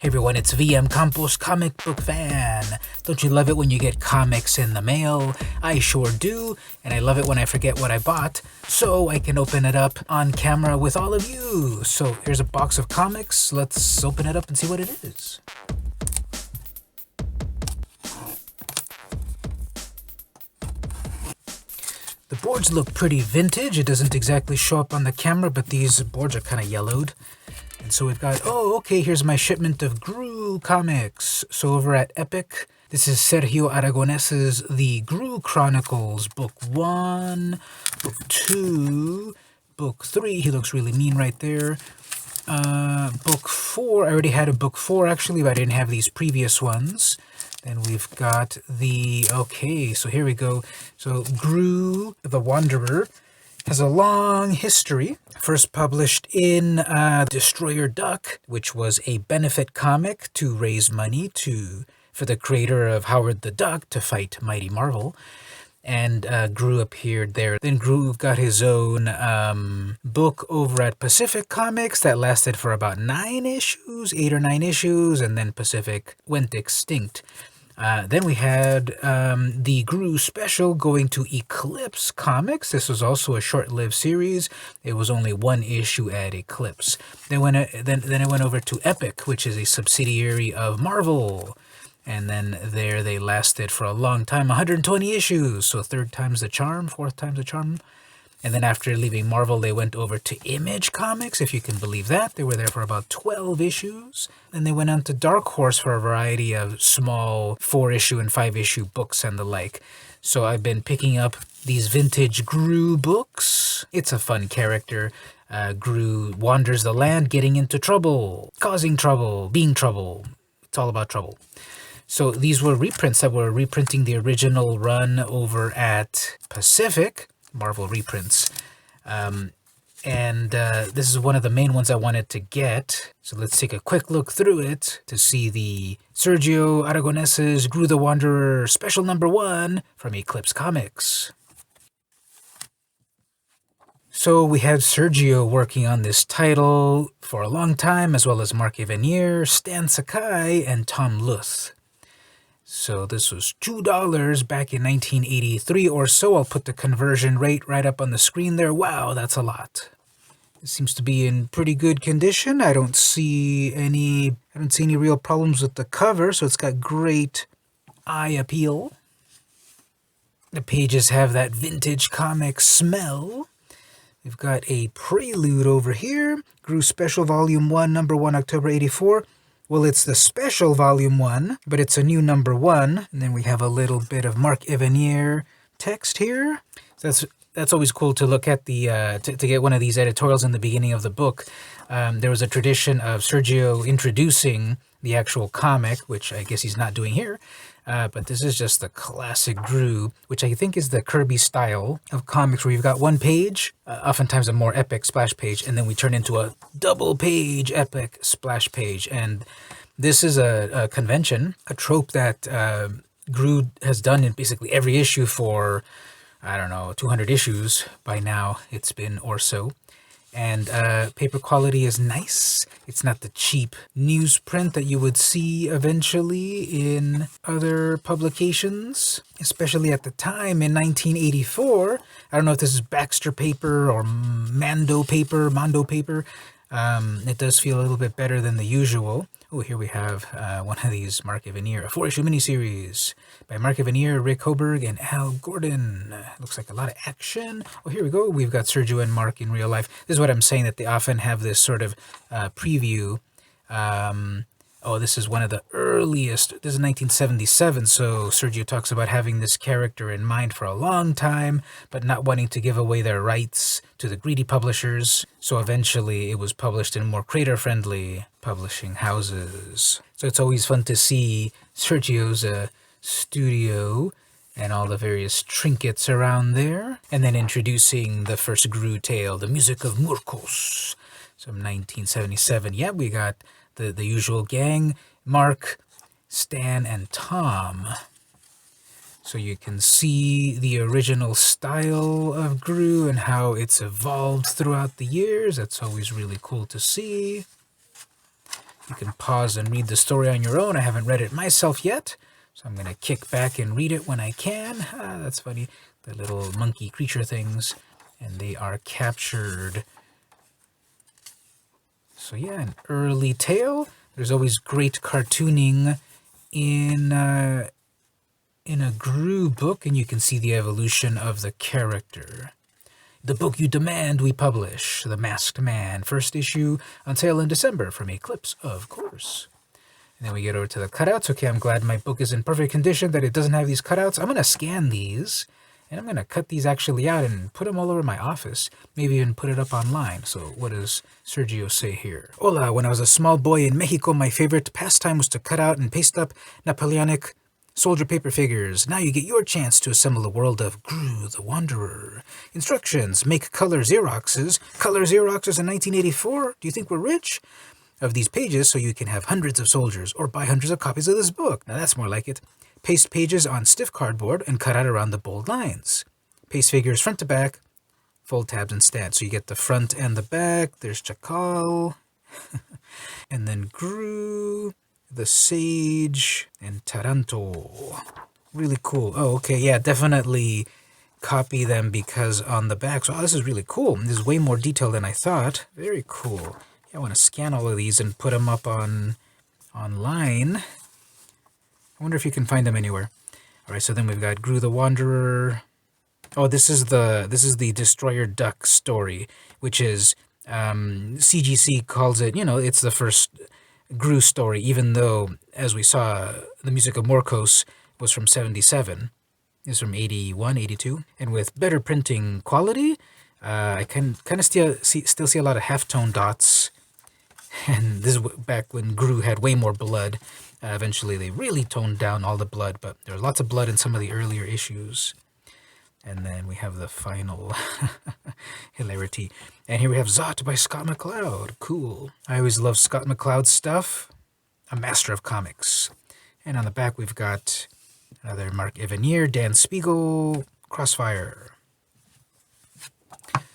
Hey everyone, it's VM Campos, comic book fan. Don't you love it when you get comics in the mail? I sure do, and I love it when I forget what I bought, so I can open it up on camera with all of you. So here's a box of comics. Let's open it up and see what it is. The boards look pretty vintage. It doesn't exactly show up on the camera, but these boards are kind of yellowed. And so we've got, here's my shipment of Groo comics. So over at Epic, this is Sergio Aragones's The Groo Chronicles, Book 1, Book 2, Book 3. He looks really mean right there. Book 4, I already had a Book 4 actually, but I didn't have these previous ones. Then we've got so here we go. So Groo, the Wanderer, has a long history. First published in Destroyer Duck, which was a benefit comic to raise money for the creator of Howard the Duck to fight Mighty Marvel. And Groo appeared there. Then Groo got his own book over at Pacific Comics that lasted for about 8 or 9 issues, and then Pacific went extinct. Then we had the Groo special going to Eclipse Comics. This was also a short-lived series. It was only 1 issue at Eclipse. Then it went over to Epic, which is a subsidiary of Marvel. And then there they lasted for a long time, 120 issues. So 3rd time's the charm, 4th time's the charm. And then after leaving Marvel, they went over to Image Comics, if you can believe that. They were there for about 12 issues. Then they went on to Dark Horse for a variety of small 4-issue and 5-issue books and the like. So I've been picking up these vintage Groo books. It's a fun character. Groo wanders the land, getting into trouble, causing trouble, being trouble. It's all about trouble. So these were reprints that were reprinting the original run over at Pacific. Marvel reprints. This is one of the main ones I wanted to get. So let's take a quick look through it to see the Sergio Aragones's Groo the Wanderer special number 1 from Eclipse Comics. So we had Sergio working on this title for a long time, as well as Mark Evanier, Stan Sakai, and Tom Luth. So this was $2 back in 1983 or so. I'll put the conversion rate right up on the screen there. Wow, that's a lot. It seems to be in pretty good condition. I don't see any real problems with the cover, so it's got great eye appeal. The pages have that vintage comic smell. We've got a prelude over here. Groo Special Volume 1, Number 1, October 84. Well, it's the special volume 1, but it's a new number 1. And then we have a little bit of Mark Evanier text here. So that's always cool to look at to get one of these editorials in the beginning of the book. There was a tradition of Sergio introducing the actual comic, which I guess he's not doing here. But this is just the classic Groo, which I think is the Kirby style of comics where you've got 1 page, oftentimes a more epic splash page, and then we turn into a double-page epic splash page. And this is a convention, a trope that Groo has done in basically every issue for, 200 issues by now it's been or so. And paper quality is nice. It's not the cheap newsprint that you would see eventually in other publications, especially at the time in 1984. I don't know if this is Baxter paper or Mondo paper. It does feel a little bit better than the usual. Oh, here we have one of these Mark Evanier, a 4-issue miniseries by Mark Evanier, Rick Hoberg, and Al Gordon. Looks like a lot of action. Oh, here we go. We've got Sergio and Mark in real life. This is what I'm saying, that they often have this sort of preview. This is one of the earliest. This is 1977, so Sergio talks about having this character in mind for a long time, but not wanting to give away their rights to the greedy publishers. So eventually it was published in more creator-friendly publishing houses. So it's always fun to see Sergio's studio and all the various trinkets around there. And then introducing the first Groo tale, The Music of Murkos. So 1977. Yeah, we got the usual gang, Mark, Stan, and Tom. So you can see the original style of Groo and how it's evolved throughout the years. That's always really cool to see. You can pause and read the story on your own. I haven't read it myself yet, so I'm going to kick back and read it when I can. That's funny. The little monkey creature things, and they are captured. So yeah, an early tale. There's always great cartooning in a Groo book, and you can see the evolution of the character. The book you demand we publish, The Masked Man, first issue on sale in December from Eclipse, of course. And then we get over to the cutouts. Okay, I'm glad my book is in perfect condition, that it doesn't have these cutouts. I'm going to scan these, and I'm going to cut these actually out and put them all over my office. Maybe even put it up online. So what does Sergio say here? Hola, when I was a small boy in Mexico, my favorite pastime was to cut out and paste up Napoleonic soldier paper figures. Now you get your chance to assemble a world of Groo the Wanderer. Instructions: make color Xeroxes. Color Xeroxes in 1984? Do you think we're rich? Of these pages so you can have hundreds of soldiers, or buy hundreds of copies of this book. Now that's more like it. Paste pages on stiff cardboard and cut out around the bold lines. Paste figures front to back, fold tabs and stand. So you get the front and the back. There's Chacal. And then Groo, the Sage, and Taranto. Really cool. Oh, okay, yeah, definitely copy them because on the back. So this is really cool. This is way more detailed than I thought. Very cool. Yeah, I want to scan all of these and put them up online. I wonder if you can find them anywhere. All right, so then we've got Groo the Wanderer. Oh, this is the Destroyer Duck story, which is CGC calls it. It's the first Groo story, even though, as we saw, the music of Morkos was from 77. It's from 81, 82. And with better printing quality, I can kind of still see a lot of halftone dots. And this is back when Groo had way more blood. Eventually, they really toned down all the blood, but there was lots of blood in some of the earlier issues. And then we have the final hilarity. And here we have Zot by Scott McCloud. Cool. I always love Scott McCloud's stuff. A master of comics. And on the back, we've got another Mark Evanier, Dan Spiegel, Crossfire.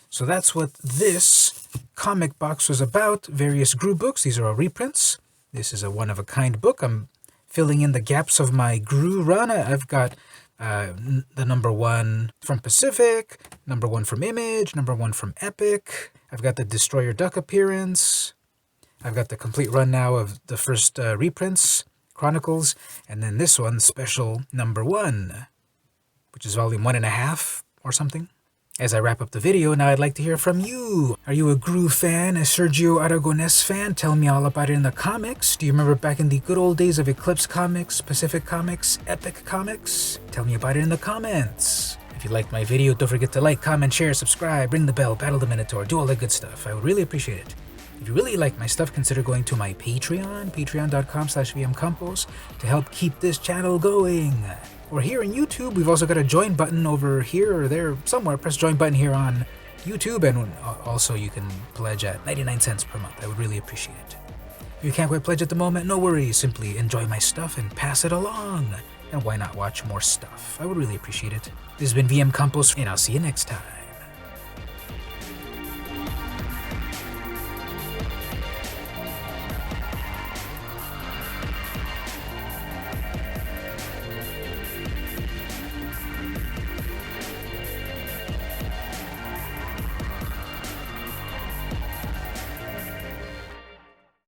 So that's what this comic box was about. Various Groo books. These are all reprints. This is a one-of-a-kind book. I'm filling in the gaps of my Groo run. I've got the number 1 from Pacific, number 1 from Image, number 1 from Epic. I've got the Destroyer Duck appearance. I've got the complete run now of the first reprints, Chronicles, and then this one, special number 1, which is volume 1.5 or something. As I wrap up the video, now I'd like to hear from you. Are you a Groo fan, a Sergio Aragonés fan? Tell me all about it in the comics. Do you remember back in the good old days of Eclipse Comics, Pacific Comics, Epic Comics? Tell me about it in the comments. If you liked my video, don't forget to like, comment, share, subscribe, ring the bell, battle the Minotaur, do all that good stuff. I would really appreciate it. If you really like my stuff, consider going to my Patreon, patreon.com/vmcampos, to help keep this channel going. Or here on YouTube, we've also got a join button over here or there somewhere. Press join button here on YouTube, and also you can pledge at 99 cents per month. I would really appreciate it. If you can't quite pledge at the moment, no worries. Simply enjoy my stuff and pass it along. And why not watch more stuff? I would really appreciate it. This has been VM Campos, and I'll see you next time.